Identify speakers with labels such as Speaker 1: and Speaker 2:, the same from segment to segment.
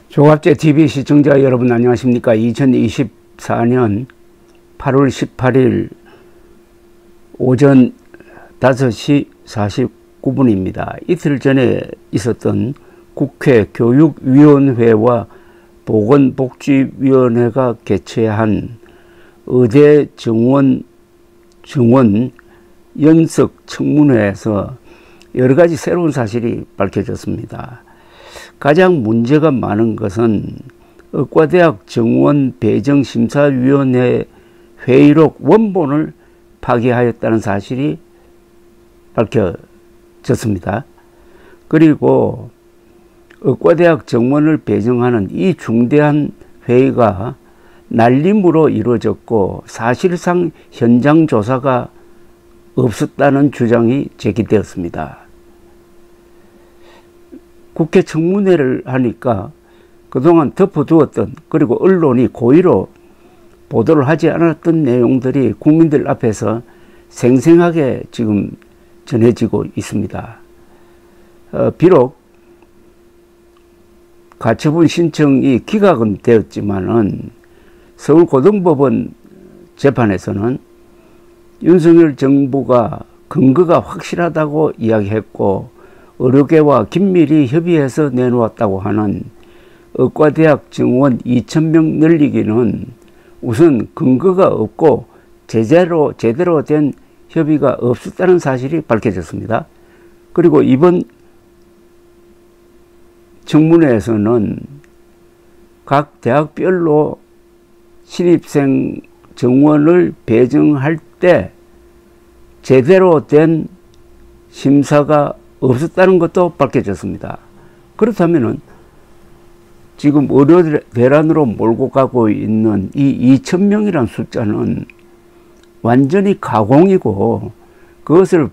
Speaker 1: 조갑제 TV 시청자 여러분 안녕하십니까. 2024년 8월 18일 오전 5시 49분입니다. 이틀 전에 있었던 국회 교육위원회와 보건복지위원회가 개최한 의대 정원 연석 청문회에서 여러가지 새로운 사실이 밝혀졌습니다. 가장 문제가 많은 것은 의과대학 정원 배정 심사위원회 회의록 원본을 파기하였다는 사실이 밝혀졌습니다. 그리고 의과대학 정원을 배정하는 이 중대한 회의가 날림으로 이루어졌고 사실상 현장 조사가 없었다는 주장이 제기되었습니다. 국회 청문회를 하니까 그동안 덮어두었던, 그리고 언론이 고의로 보도를 하지 않았던 내용들이 국민들 앞에서 생생하게 지금 전해지고 있습니다. 비록 가처분 신청이 기각은 되었지만은 서울고등법원 재판에서는 윤석열 정부가 근거가 확실하다고 이야기했고 의료계와 긴밀히 협의해서 내놓았다고 하는 의과대학 정원 2,000명 늘리기는 우선 근거가 없고 제대로 된 협의가 없었다는 사실이 밝혀졌습니다. 그리고 이번 청문회에서는 각 대학별로 신입생 정원을 배정할 때 제대로 된 심사가 없었다는 것도 밝혀졌습니다. 그렇다면은 지금 의료 대란으로 몰고 가고 있는 이 2,000명이라는 숫자는 완전히 가공이고 그것을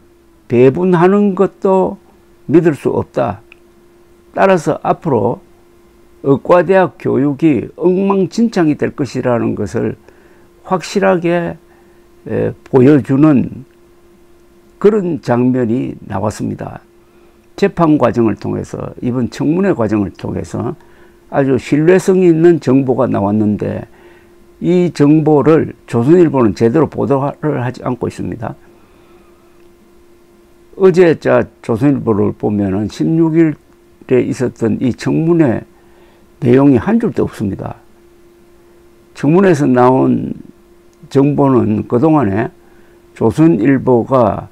Speaker 1: 배분하는 것도 믿을 수 없다. 따라서 앞으로 의과대학 교육이 엉망진창이 될 것이라는 것을 확실하게 보여주는 그런 장면이 나왔습니다. 재판 과정을 통해서, 이번 청문회 과정을 통해서 아주 신뢰성이 있는 정보가 나왔는데 이 정보를 조선일보는 제대로 보도를 하지 않고 있습니다. 어제 조선일보를 보면은 16일에 있었던 이 청문회 내용이 한 줄도 없습니다. 청문회에서 나온 정보는 그동안에 조선일보가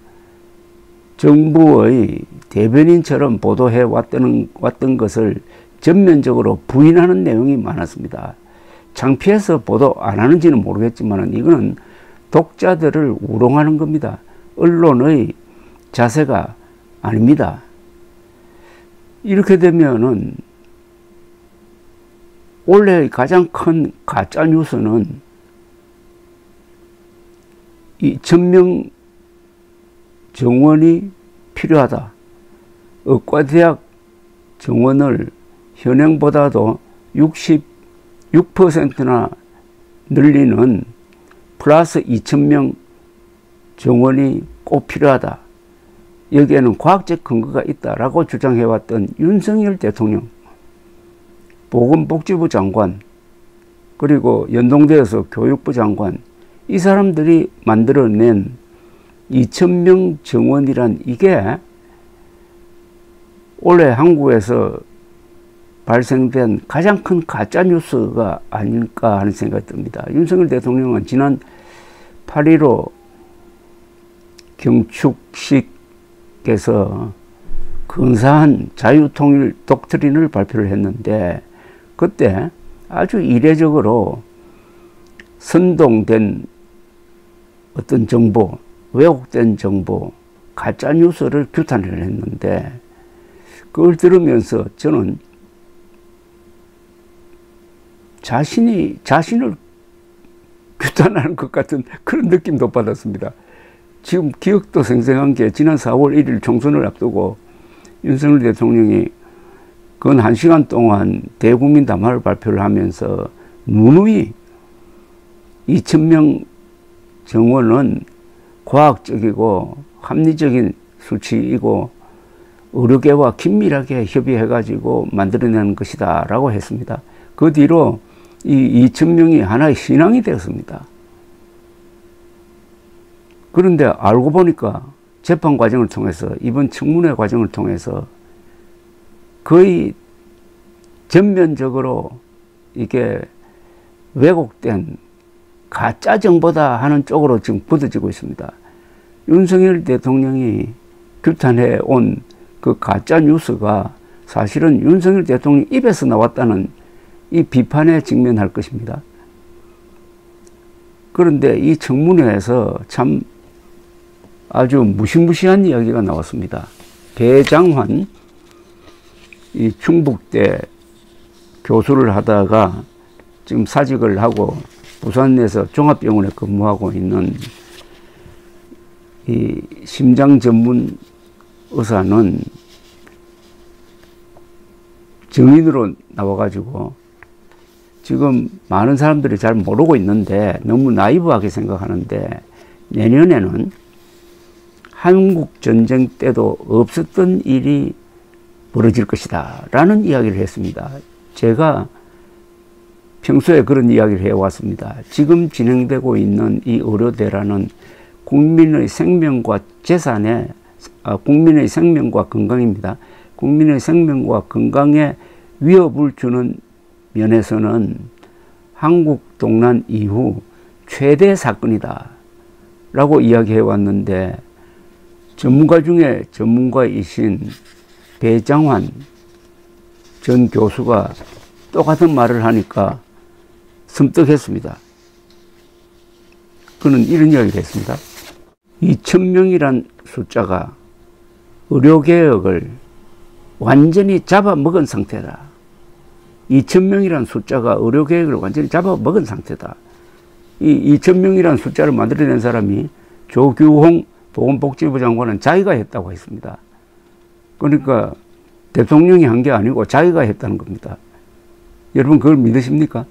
Speaker 1: 정부의 대변인처럼 보도해 왔던 것을 전면적으로 부인하는 내용이 많았습니다. 창피해서 보도 안 하는지는 모르겠지만 이거는 독자들을 우롱하는 겁니다. 언론의 자세가 아닙니다. 이렇게 되면은 올해 가장 큰 가짜 뉴스는 2,000명 정원이 필요하다. 의과대학 정원을 현행보다도 66%나 늘리는 플러스 2,000명 정원이 꼭 필요하다. 여기에는 과학적 근거가 있다라고 주장해왔던 윤석열 대통령, 보건복지부 장관, 그리고 연동되어서 교육부 장관, 이 사람들이 만들어낸 2,000명 정원이란 이게 올해 한국에서 발생된 가장 큰 가짜뉴스가 아닐까 하는 생각이 듭니다. 윤석열 대통령은 지난 8.15 경축식에서 근사한 자유통일 독트린을 발표를 했는데 그때 아주 이례적으로 선동된 어떤 정보, 왜곡된 정보, 가짜뉴스를 규탄을 했는데 그걸 들으면서 저는 자신을 규탄하는 것 같은 그런 느낌도 받았습니다. 지금 기억도 생생한 게 지난 4월 1일 총선을 앞두고 윤석열 대통령이 근 1시간 동안 대국민 담화를 발표를 하면서 누누이 2,000명 정원은 과학적이고 합리적인 수치이고 의료계와 긴밀하게 협의해가지고 만들어내는 것이다 라고 했습니다. 그 뒤로 이 2,000명이 하나의 신앙이 되었습니다. 그런데 알고 보니까 재판 과정을 통해서, 이번 청문회 과정을 통해서 거의 전면적으로 이게 왜곡된 가짜 정보다 하는 쪽으로 지금 굳어지고 있습니다. 윤석열 대통령이 규탄해 온 그 가짜 뉴스가 사실은 윤석열 대통령 입에서 나왔다는 이 비판에 직면할 것입니다. 그런데 이 청문회에서 참 아주 무시무시한 이야기가 나왔습니다. 배장환, 이 충북대 교수를 하다가 지금 사직을 하고 부산에서 종합병원에 근무하고 있는 이 심장 전문 의사는 증인으로 나와가지고 지금 많은 사람들이 잘 모르고 있는데 너무 나이브하게 생각하는데 내년에는 한국 전쟁 때도 없었던 일이 벌어질 것이다 라는 이야기를 했습니다. 제가 평소에 그런 이야기를 해왔습니다. 지금 진행되고 있는 이 의료대란은 국민의 생명과 재산에, 국민의 생명과 건강입니다. 국민의 생명과 건강에 위협을 주는 면에서는 한국 동란 이후 최대 사건이다 라고 이야기해 왔는데, 전문가 중에 전문가이신 배장환 전 교수가 똑같은 말을 하니까 섬뜩했습니다. 그는 이런 이야기를 했습니다. 2,000명이란 숫자가 의료개혁을 완전히 잡아먹은 상태다. 2,000명이란 숫자가 의료개혁을 완전히 잡아먹은 상태다. 이 2,000명이란 숫자를 만들어낸 사람이 조규홍 보건복지부 장관은 자기가 했다고 했습니다. 그러니까 대통령이 한 게 아니고 자기가 했다는 겁니다. 여러분 그걸 믿으십니까?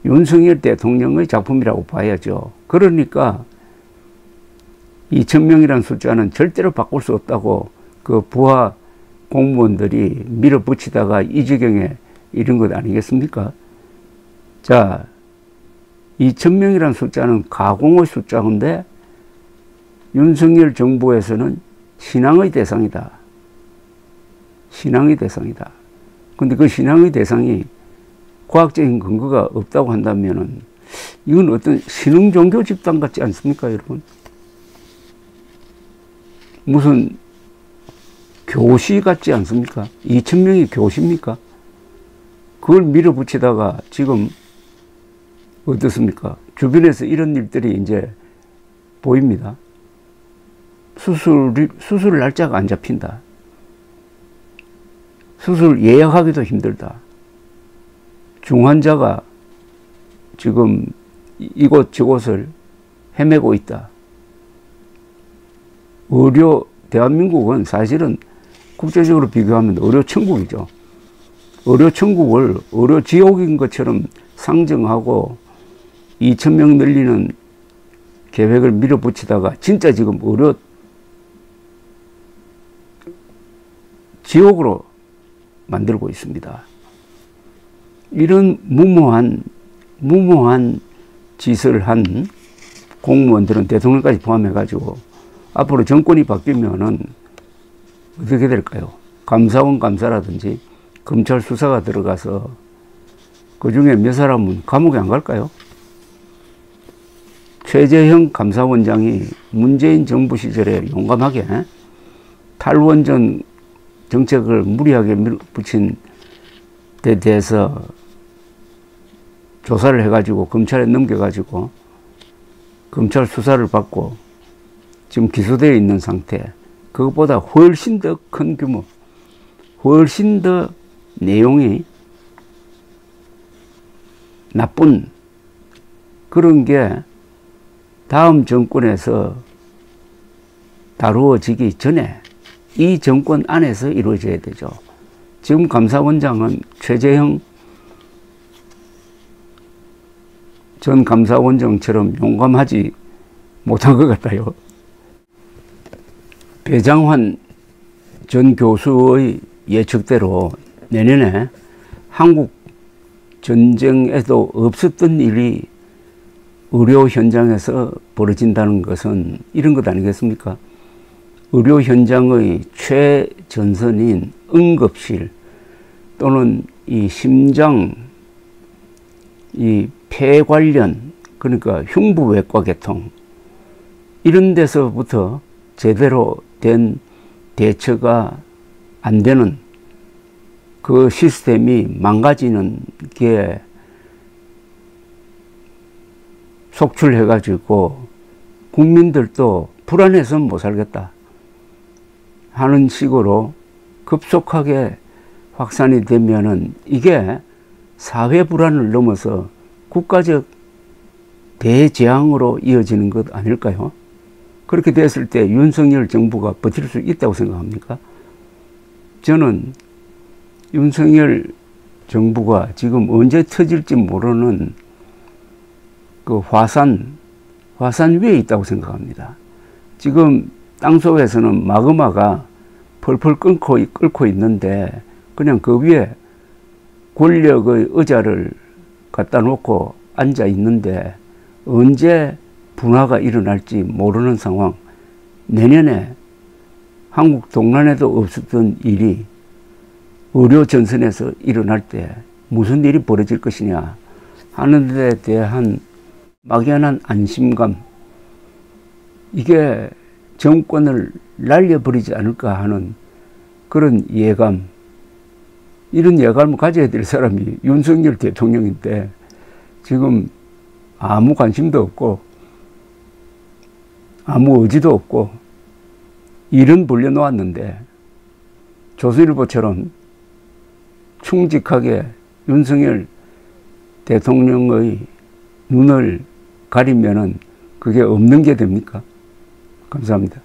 Speaker 1: 윤석열 대통령의 작품이라고 봐야죠. 그러니까 2,000명이라는 숫자는 절대로 바꿀 수 없다고 그 부하 공무원들이 밀어붙이다가 이 지경에 이른 것 아니겠습니까? 자, 2,000명이라는 숫자는 가공의 숫자인데 윤석열 정부에서는 신앙의 대상이다. 신앙의 대상이다. 근데 그 신앙의 대상이 과학적인 근거가 없다고 한다면은 이건 어떤 신흥 종교 집단 같지 않습니까, 여러분? 무슨 교시 같지 않습니까? 2,000명이 교시입니까? 그걸 밀어붙이다가 지금 어떻습니까? 주변에서 이런 일들이 이제 보입니다. 수술 날짜가 안 잡힌다. 수술 예약하기도 힘들다. 중환자가 지금 이곳 저곳을 헤매고 있다. 대한민국은 사실은 국제적으로 비교하면 의료천국이죠. 의료천국을 의료지옥인 것처럼 상정하고 2,000명 늘리는 계획을 밀어붙이다가 진짜 지금 의료 지옥으로 만들고 있습니다. 이런 무모한 짓을 한 공무원들은 대통령까지 포함해가지고 앞으로 정권이 바뀌면은 어떻게 될까요? 감사원 감사라든지 검찰 수사가 들어가서 그 중에 몇 사람은 감옥에 안 갈까요? 최재형 감사원장이 문재인 정부 시절에 용감하게 탈원전 정책을 무리하게 밀어붙인 데 대해서 조사를 해가지고 검찰에 넘겨가지고 검찰 수사를 받고 지금 기소되어 있는 상태, 그것보다 훨씬 더 큰 규모, 훨씬 더 내용이 나쁜 그런 게 다음 정권에서 다루어지기 전에 이 정권 안에서 이루어져야 되죠. 지금 감사원장은 최재형 전 감사원장처럼 용감하지 못한 것 같아요. 배장환 전 교수의 예측대로 내년에 한국 전쟁에도 없었던 일이 의료 현장에서 벌어진다는 것은 이런 것 아니겠습니까? 의료 현장의 최전선인 응급실 또는 이 심장, 이 폐 관련, 그러니까 흉부외과 계통 이런 데서부터 제대로 된 대처가 안 되는 그 시스템이 망가지는 게 속출해가지고 국민들도 불안해서 못 살겠다 하는 식으로 급속하게 확산이 되면은 이게 사회 불안을 넘어서 국가적 대재앙으로 이어지는 것 아닐까요? 그렇게 됐을 때 윤석열 정부가 버틸 수 있다고 생각합니까? 저는 윤석열 정부가 지금 언제 터질지 모르는 그 화산 위에 있다고 생각합니다. 지금 땅속에서는 마그마가 펄펄 끓고 있는데 그냥 그 위에 권력의 의자를 갖다 놓고 앉아 있는데 언제 분화가 일어날지 모르는 상황. 내년에 한국 동란에도 없었던 일이 의료 전선에서 일어날 때 무슨 일이 벌어질 것이냐 하는 데 대한 막연한 안심감, 이게 정권을 날려버리지 않을까 하는 그런 예감, 이런 예감을 가져야 될 사람이 윤석열 대통령인데 지금 아무 관심도 없고 아무 의지도 없고 일은 벌려놓았는데 조선일보처럼 충직하게 윤석열 대통령의 눈을 가리면은 그게 없는 게 됩니까? 감사합니다.